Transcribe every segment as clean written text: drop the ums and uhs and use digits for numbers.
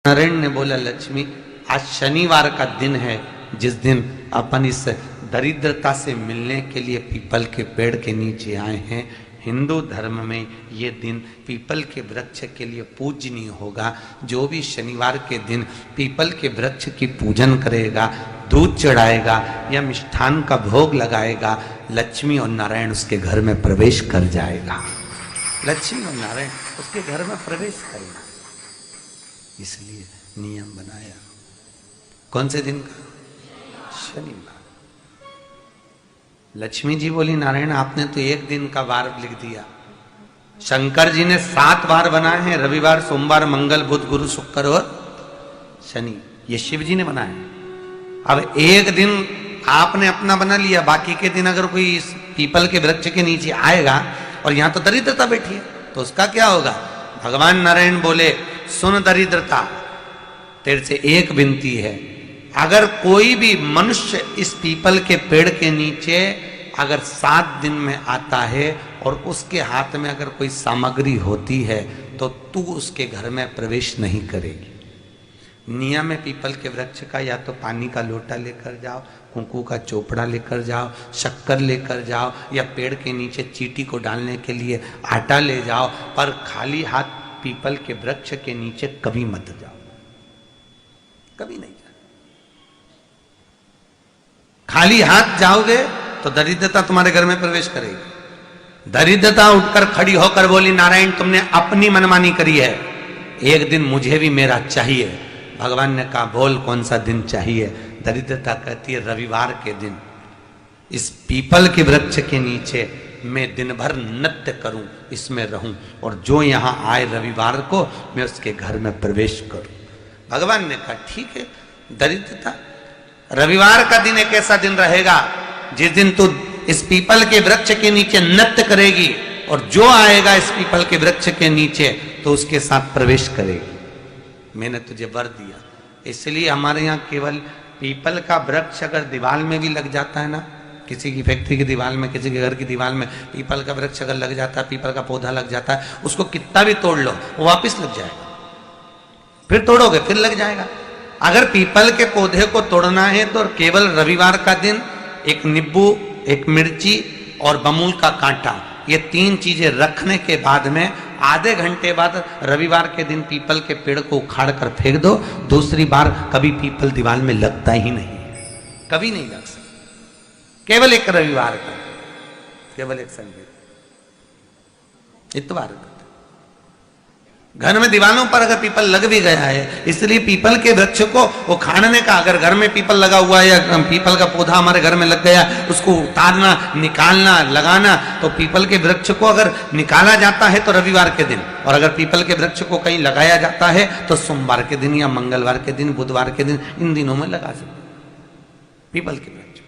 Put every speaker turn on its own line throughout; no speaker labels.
नारायण ने बोला, लक्ष्मी आज शनिवार का दिन है जिस दिन अपन इस दरिद्रता से मिलने के लिए पीपल के पेड़ के नीचे आए हैं। हिंदू धर्म में ये दिन पीपल के वृक्ष के लिए पूजनीय होगा। जो भी शनिवार के दिन पीपल के वृक्ष की पूजन करेगा, दूध चढ़ाएगा या मिष्ठान का भोग लगाएगा, लक्ष्मी और नारायण उसके घर में प्रवेश कर जाएगा। लक्ष्मी और नारायण उसके घर में प्रवेश करेगा। इसलिए नियम बनाया। कौन से दिन का? शनिवार। लक्ष्मी जी बोली, नारायण आपने तो एक दिन का वार लिख दिया। शंकर जी ने 7 वार बनाए हैं, रविवार, सोमवार, मंगल, बुध, गुरु, शुक्र और शनि। ये शिव जी ने बनाया। अब एक दिन आपने अपना बना लिया, बाकी के दिन अगर कोई इस पीपल के वृक्ष के नीचे आएगा और यहां तो दरिद्रता बैठी है तो उसका क्या होगा? भगवान नारायण बोले, सुन दरिद्रता, तेरे से एक विनती है, अगर कोई भी मनुष्य इस पीपल के पेड़ के नीचे अगर 7 दिन में आता है और उसके हाथ में अगर कोई सामग्री होती है तो तू उसके घर में प्रवेश नहीं करेगी। नियम है पीपल के वृक्ष का, या तो पानी का लोटा लेकर जाओ, कुंकू का चोपड़ा लेकर जाओ, शक्कर लेकर जाओ, या पेड़ के नीचे चींटी को डालने के लिए आटा ले जाओ, पर खाली हाथ पीपल के वृक्ष के नीचे कभी मत जाओ, कभी नहीं जाओ। खाली हाथ जाओगे तो दरिद्रता तुम्हारे घर में प्रवेश करेगी। दरिद्रता उठकर खड़ी होकर बोली, नारायण तुमने अपनी मनमानी करी है, एक दिन मुझे भी मेरा चाहिए। भगवान ने कहा, बोल कौन सा दिन चाहिए? दरिद्रता कहती है, रविवार के दिन इस पीपल के वृक्ष के नीचे मैं दिन भर नृत्य करूं, इसमें रहूं, और जो यहां आए रविवार को मैं उसके घर में प्रवेश करूं। भगवान ने कहा, ठीक है। दरिद्रता, रविवार का दिन एक ऐसा दिन रहेगा जिस दिन तू इस पीपल के वृक्ष के नीचे नृत्य करेगी और जो आएगा इस पीपल के वृक्ष के नीचे तो उसके साथ प्रवेश करेगी। मैंने तुझे वर दिया। इसलिए हमारे यहाँ केवल पीपल का वृक्ष अगर दीवार में भी लग जाता है ना, किसी की फैक्ट्री की दीवार में, किसी के घर की दीवार में पीपल का वृक्ष अगर लग जाता है, पीपल का पौधा लग जाता है, उसको कितना भी तोड़ लो वो वापस लग जाएगा। फिर तोड़ोगे फिर लग जाएगा। अगर पीपल के पौधे को तोड़ना है तो केवल रविवार का दिन एक नींबू, एक मिर्ची और बमूल का कांटा, ये 3 चीजें रखने के बाद में आधे घंटे बाद रविवार के दिन पीपल के पेड़ को उखाड़ कर फेंक दो। दूसरी बार कभी पीपल दीवार में लगता ही नहीं, कभी नहीं लग सकता। केवल एक रविवार का, केवल एक संडे, इतवार का। घर में दीवारों पर अगर पीपल लग भी गया है, इसलिए पीपल के वृक्ष को उखाड़ने का, अगर घर में पीपल लगा हुआ है या पीपल का पौधा हमारे घर में लग गया, उसको उतारना, निकालना, लगाना, तो पीपल के वृक्ष को अगर निकाला जाता है तो रविवार के दिन, और अगर पीपल के वृक्ष को कहीं लगाया जाता है तो सोमवार के दिन या मंगलवार के दिन, बुधवार के दिन, इन दिनों में लगा सकते पीपल के वृक्ष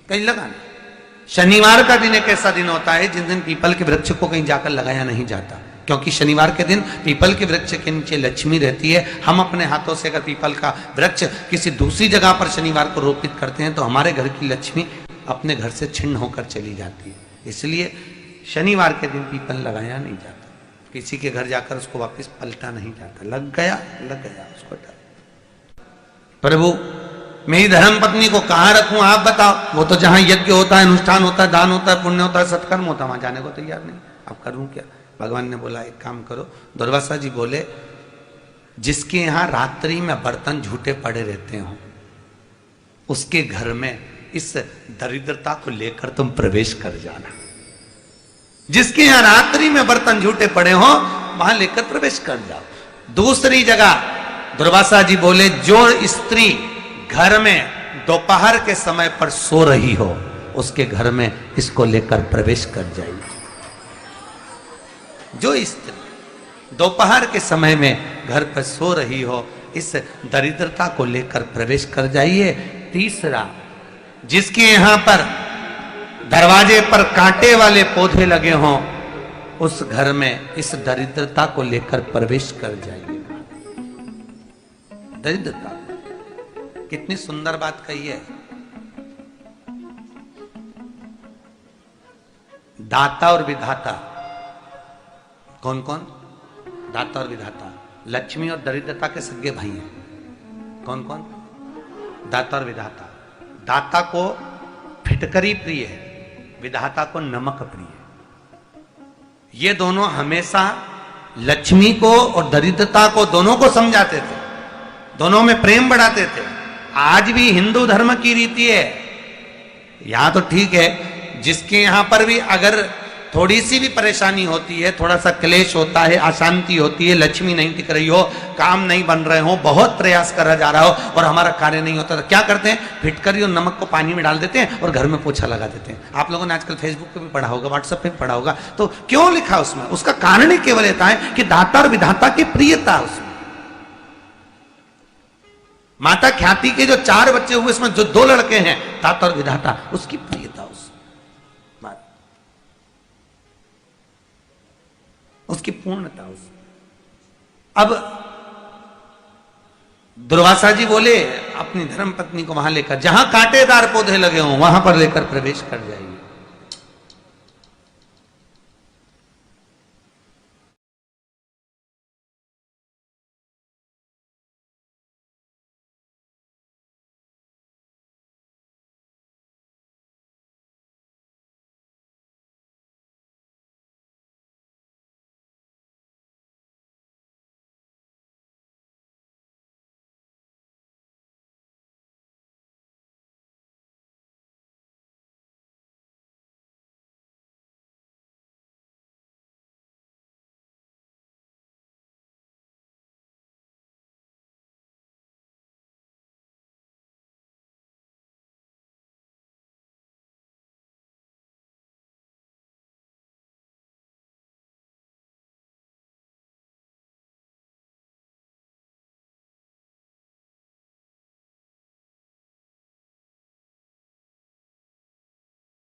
कहीं लगाना। शनिवार का दिन एक ऐसा दिन होता है जिस दिन पीपल के वृक्ष को कहीं जाकर लगाया नहीं जाता, क्योंकि शनिवार के दिन पीपल के वृक्ष के नीचे लक्ष्मी रहती है। हम अपने हाथों से अगर पीपल का वृक्ष किसी दूसरी जगह पर शनिवार को रोपित करते हैं तो हमारे घर की लक्ष्मी अपने घर से छिन्न होकर चली जाती है। इसलिए शनिवार के दिन पीपल लगाया नहीं जाता, किसी के घर जाकर उसको वापस पलटा नहीं जाता। लग गया उसको डर। प्रभु मेरी धर्म पत्नी को कहाँ रखूं आप बताओ? वो तो जहां यज्ञ होता है, अनुष्ठान होता है, दान होता है, पुण्य होता है, सत्कर्म होता है, वहां जाने को तैयार नहीं। अब करूं क्या? भगवान ने बोला, एक काम करो। दुर्वासा जी बोले, जिसके यहां रात्रि में बर्तन झूठे पड़े रहते हो उसके घर में इस दरिद्रता को लेकर तुम प्रवेश कर जाना। जिसके यहां रात्रि में बर्तन झूठे पड़े हो वहां लेकर प्रवेश कर जाओ। दूसरी जगह दुर्वासा जी बोले, जो स्त्री घर में दोपहर के समय पर सो रही हो उसके घर में इसको लेकर प्रवेश कर जाइए। जो स्त्री दोपहर के समय में घर पर सो रही हो इस दरिद्रता को लेकर प्रवेश कर जाइए। तीसरा, जिसके यहां पर दरवाजे पर कांटे वाले पौधे लगे हों उस घर में इस दरिद्रता को लेकर प्रवेश कर जाइए। दरिद्रता, कितनी सुंदर बात कही है। दाता और विधाता, कौन कौन? दाता और विधाता। लक्ष्मी और दरिद्रता के सगे भाई हैं। कौन कौन? दाता और विधाता। दाता को फिटकरी प्रिय है, विधाता को नमक प्रिय है। ये दोनों हमेशा लक्ष्मी को और दरिद्रता को दोनों को समझाते थे, दोनों में प्रेम बढ़ाते थे। आज भी हिंदू धर्म की रीति है, यहां तो ठीक है, जिसके यहां पर भी अगर थोड़ी सी भी परेशानी होती है, थोड़ा सा क्लेश होता है, अशांति होती है, लक्ष्मी नहीं टिक रही हो, काम नहीं बन रहे हो, बहुत प्रयास करा जा रहा हो और हमारा कार्य नहीं होता, तो क्या करते हैं? फिटकरी और नमक को पानी में डाल देते हैं और घर में पोछा लगा देते हैं। आप लोगों ने आजकल फेसबुक पे भी पढ़ा होगा, व्हाट्सएप पे भी पढ़ा होगा। तो क्यों लिखा उसमें? उसका कारण ही केवल इतना है कि दाता और विधाता की प्रियता उसमें। माता ख्याति के जो 4 बच्चे हुए, इसमें जो 2 लड़के हैं, दाता और विधाता, उसकी प्रियता उसकी पूर्णता उस। अब दुर्वासा जी बोले अपनी धर्म पत्नी को वहां लेकर, जहां कांटेदार पौधे लगे हों वहां पर लेकर प्रवेश कर जाइए।